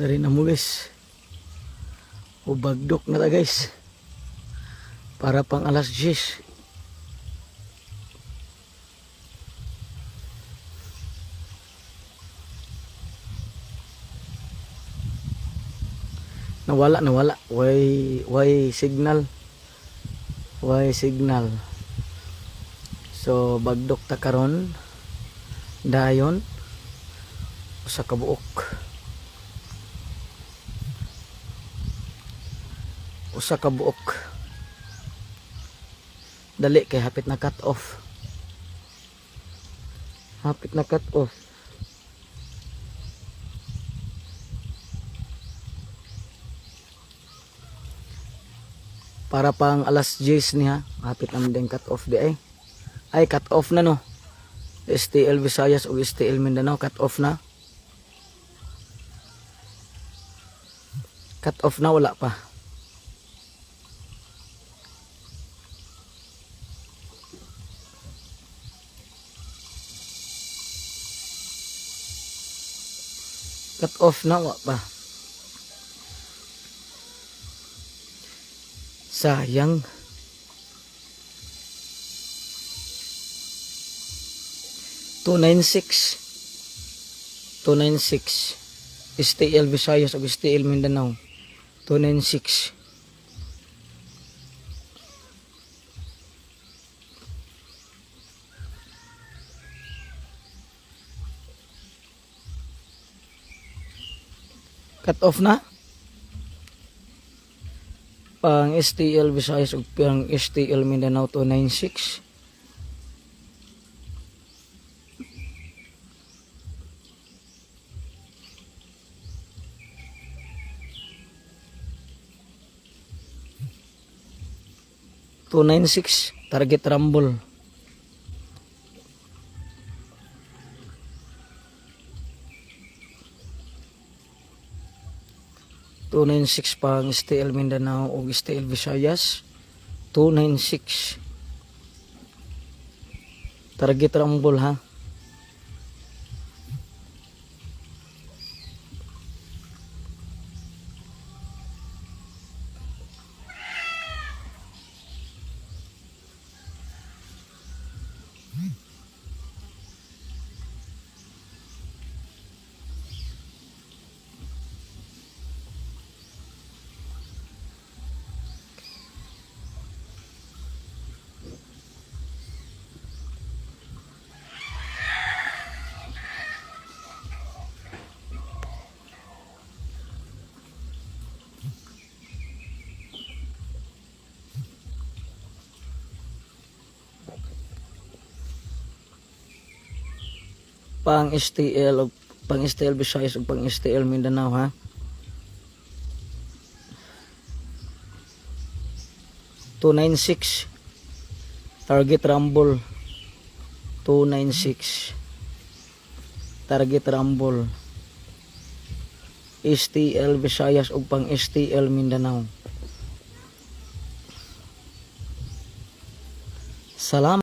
Dari na mo guys. Ubagdok na ta guys. Para pang alas 10. Nawala. Way signal. Way signal. So bagdok ta karon. Dayon usa ka buok. Usa ka buok. Dali kay hapit na cut off. Hapit na cut off. Para pang alas 10 niya, hapit naman din cut off di ay. Ay cut off na no. STL Visayas o STL Mindanao cut off na. Cut off na, wala pa. Cut off na, wala pa. Sayang. $296 STL Visayas o STL Mindanao. 296. Cut off na. Pang STL Visayas o pang STL Mindanao 296. $296 target rumble. $296 pang STL Mindanao o STL Visayas. $296 target rumble ha. Pang STL o pang STL Visayas o pang STL Mindanao ha. $296 target rumble. 296 target rumble. STL Visayas o pang STL Mindanao. Salamat.